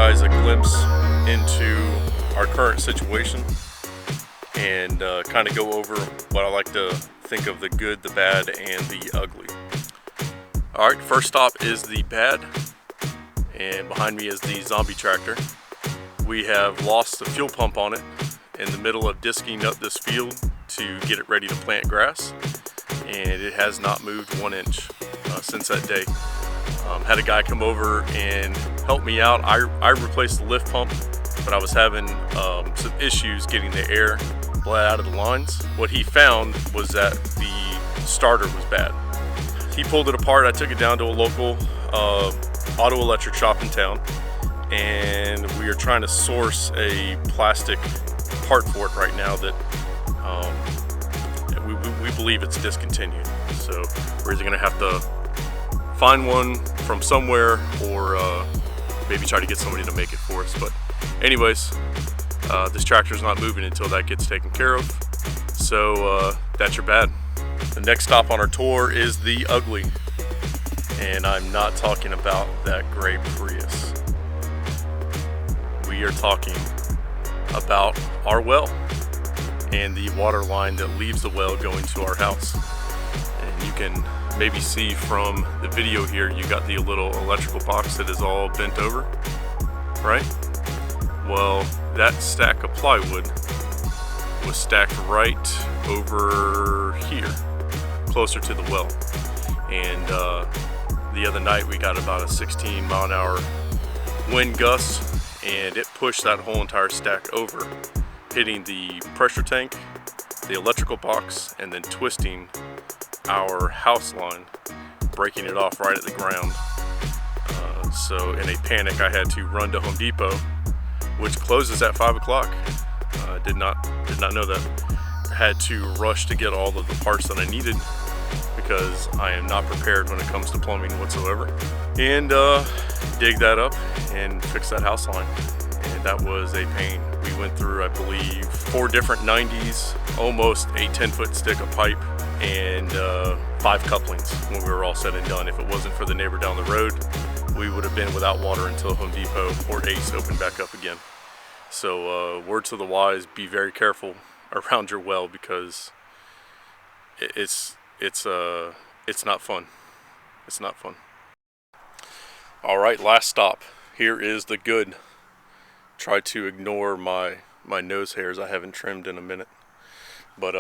guys a glimpse into our current situation and kind of go over what I like to think of the good, the bad, and the ugly. Alright, first stop is the bad, and behind me is the zombie tractor. We have lost the fuel pump on it in the middle of disking up this field to get it ready to plant grass, and it has not moved 1 inch since that day. Had a guy come over and help me out. I replaced the lift pump, but I was having some issues getting the air bled out of the lines. What he found was that the starter was bad. He pulled it apart. I took it down to a local auto electric shop in town, and we are trying to source a plastic part for it right now that we believe it's discontinued. So we're either gonna have to find one from somewhere or maybe try to get somebody to make it for us. But anyways, this tractor's not moving until that gets taken care of. So that's your bad. The next stop on our tour is the ugly. And I'm not talking about that gray Prius. We are talking about our well and the water line that leaves the well going to our house. And you can maybe see from the video here, you got the little electrical box that is all bent over, right? Well, that stack of plywood was stacked right over here, closer to the well. And the other night we got about a 16-mile-an-hour wind gust, and it pushed that whole entire stack over, hitting the pressure tank, the electrical box, and then twisting our house line, breaking it off right at the ground. So in a panic, I had to run to Home Depot, which closes at 5 o'clock. Did not know that. Had to rush to get all of the parts that I needed because I am not prepared when it comes to plumbing whatsoever. And dig that up and fix that house line. And that was a pain. We went through, I believe, 4 different 90s, almost a 10-foot stick of pipe, and 5 couplings when we were all said and done. If it wasn't for the neighbor down the road, we would have been without water until Home Depot or Ace opened back up again. So word to the wise, be very careful around your well because it's not fun. It's not fun. All right, last stop. Here is the good. Try to ignore my nose hairs. I haven't trimmed in a minute. But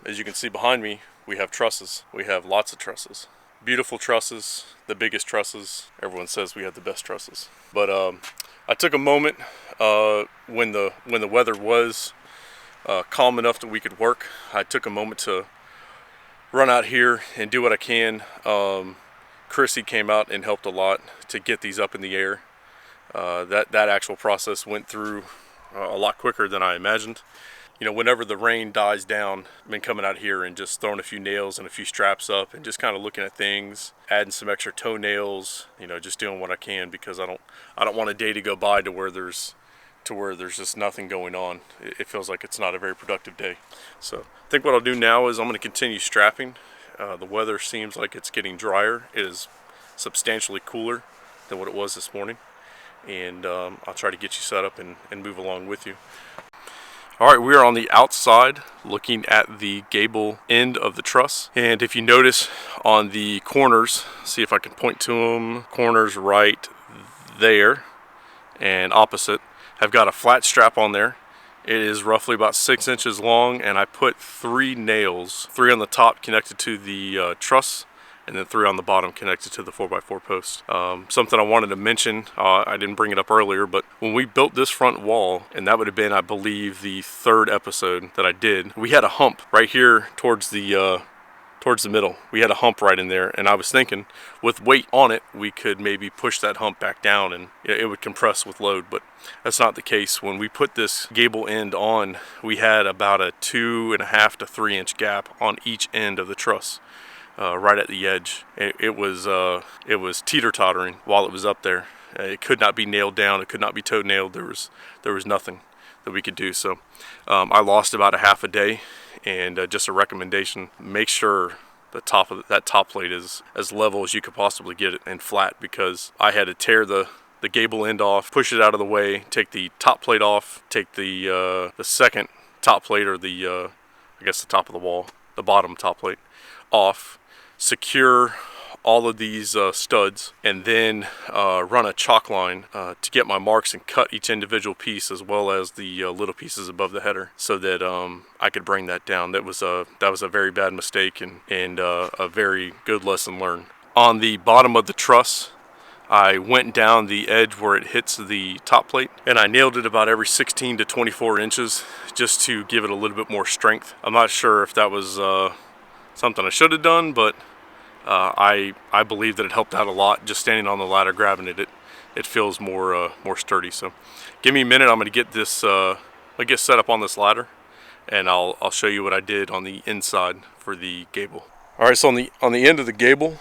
as you can see behind me, we have trusses. We have lots of trusses. Beautiful trusses, the biggest trusses. Everyone says we have the best trusses. But I took a moment when the weather was calm enough that we could work. I took a moment to run out here and do what I can. Chrissy came out and helped a lot to get these up in the air. That actual process went through a lot quicker than I imagined. You know, whenever the rain dies down, I've been coming out here and just throwing a few nails and a few straps up and just kind of looking at things, adding some extra toenails, you know, just doing what I can because I don't want a day to go by to where there's just nothing going on. It feels like it's not a very productive day. So I think what I'll do now is I'm going to continue strapping. The weather seems like it's getting drier. It is substantially cooler than what it was this morning. And I'll try to get you set up and move along with you. All right, we are on the outside looking at the gable end of the truss. And if you notice on the corners, see if I can point to them, corners right there and opposite, have got a flat strap on there. It is roughly about 6 inches long, and I put 3 nails, 3 on the top connected to the truss, and then 3 on the bottom connected to the 4x4 post. Something I wanted to mention, I didn't bring it up earlier, but when we built this front wall, and that would have been, I believe, the 3rd episode that I did, we had a hump right here towards the middle. We had a hump right in there, and I was thinking with weight on it, we could maybe push that hump back down and it would compress with load, but that's not the case. When we put this gable end on, we had about a 2.5 to 3 inch gap on each end of the truss. Right at the edge. It was teeter-tottering while it was up there. It could not be nailed down. It could not be toe-nailed. There was nothing that we could do. So I lost about a half a day, and just a recommendation: make sure the top of that top plate is as level as you could possibly get it and flat, because I had to tear the the gable end off, push it out of the way, take the top plate off, take the second top plate, or the I guess the top of the wall, the bottom top plate off, secure all of these studs, and then run a chalk line to get my marks and cut each individual piece, as well as the little pieces above the header, so that I could bring that down. That was a very bad mistake, and a very good lesson learned. On the bottom of the truss, I went down the edge where it hits the top plate, and I nailed it about every 16 to 24 inches just to give it a little bit more strength. I'm not sure if that was something I should have done, but I believe that it helped out a lot. Just standing on the ladder grabbing it, it feels more sturdy. So give me a minute. I'm going to get this get set up on this ladder, and I'll show you what I did on the inside for the gable. All right, so on the end of the gable,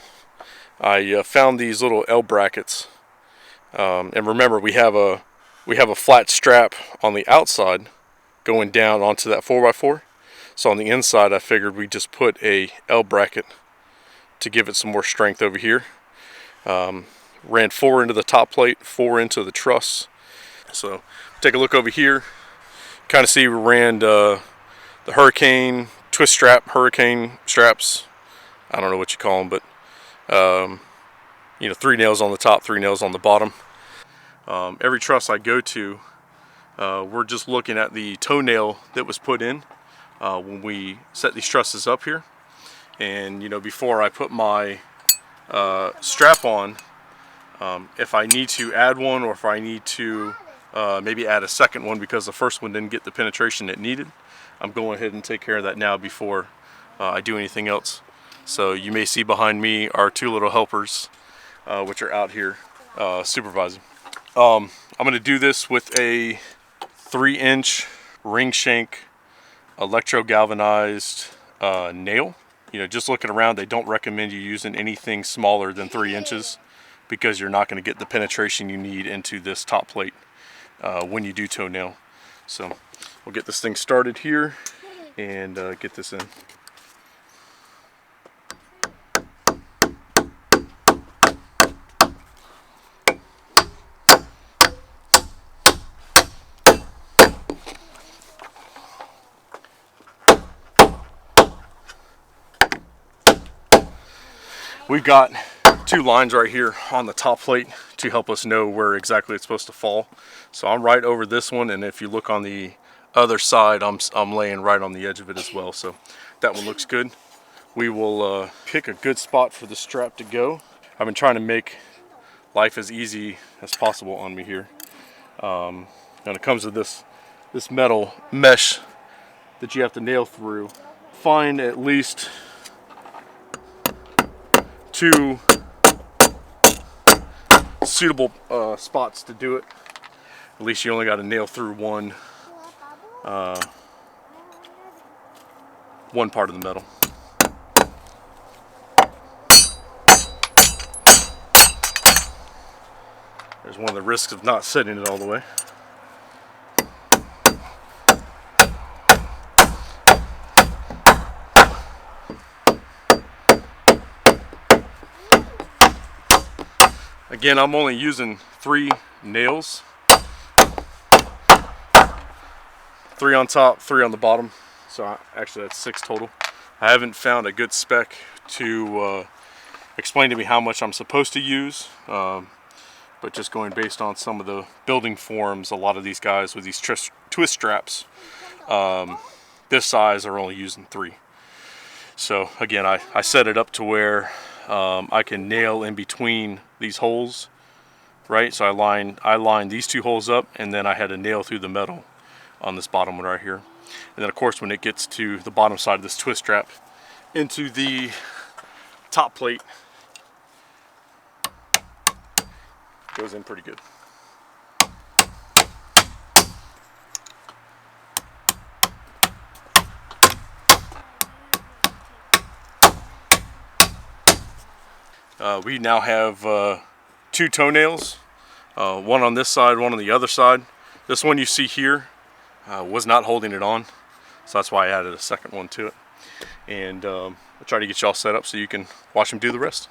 I found these little L brackets, and remember we have a flat strap on the outside going down onto that 4x4. So on the inside, I figured we just put a L bracket to give it some more strength over here. Ran 4 into the top plate, 4 into the truss. So take a look over here. Kind of see we ran the hurricane twist strap, hurricane straps. I don't know what you call them, but 3 nails on the top, 3 nails on the bottom. Every truss I go to, we're just looking at the toenail that was put in when we set these trusses up here. And before I put my strap on, if I need to add one, or if I need to maybe add a second one because the first one didn't get the penetration it needed, I'm going ahead and take care of that now before I do anything else. So you may see behind me our 2 little helpers, which are out here supervising. I'm going to do this with a 3-inch ring shank electro galvanized nail. Just looking around, they don't recommend you using anything smaller than 3 inches because you're not going to get the penetration you need into this top plate when you do toenail. So we'll get this thing started here and get this in. We've got 2 lines right here on the top plate to help us know where exactly it's supposed to fall. So I'm right over this one, and if you look on the other side, I'm laying right on the edge of it as well. So that one looks good. We will pick a good spot for the strap to go. I've been trying to make life as easy as possible on me here. When it comes to this metal mesh that you have to nail through, find at least 2 suitable spots to do it. At least you only got to nail through one part of the metal. There's one of the risks of not setting it all the way. Again, I'm only using 3 nails. 3 on top, 3 on the bottom. So actually that's 6 total. I haven't found a good spec to explain to me how much I'm supposed to use. But just going based on some of the building forms, a lot of these guys with these twist straps this size are only using 3. So again, I set it up to where I can nail in between these holes, right? So I lined these 2 holes up, and then I had to nail through the metal on this bottom one right here. And then of course when it gets to the bottom side of this twist strap into the top plate, goes in pretty good. We now have 2 toenails, one on this side, one on the other side. This one you see here was not holding it on, so that's why I added a second one to it. And I'll try to get y'all set up so you can watch them do the rest.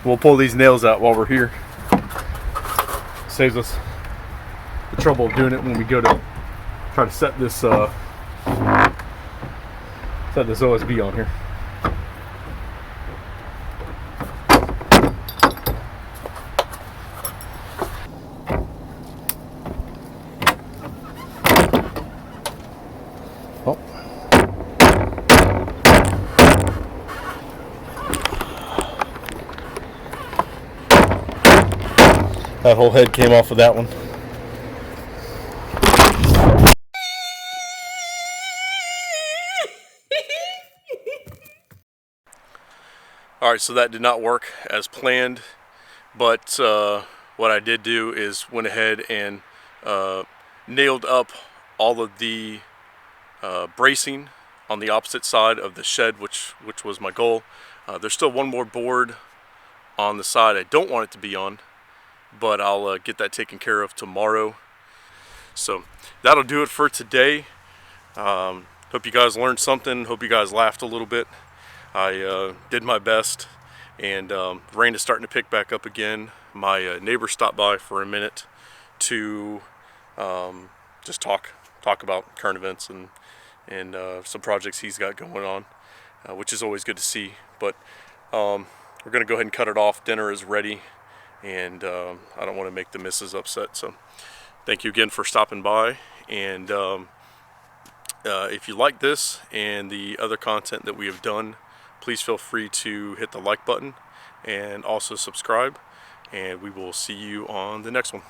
we'll pull these nails out while we're here. Saves us the trouble of doing it when we go to try to set this OSB on here. Oh. That whole head came off of that one. Alright, so that did not work as planned, but what I did do is went ahead and nailed up all of the bracing on the opposite side of the shed, which was my goal. There's still one more board on the side I don't want it to be on, but I'll get that taken care of tomorrow. So that'll do it for today. Hope you guys learned something. Hope you guys laughed a little bit. I did my best, and rain is starting to pick back up again. My neighbor stopped by for a minute to just talk about current events and some projects he's got going on, which is always good to see. But we're going to go ahead and cut it off. Dinner is ready, and I don't want to make the missus upset. So thank you again for stopping by, and if you like this and the other content that we have done, please feel free to hit the like button and also subscribe, and we will see you on the next one.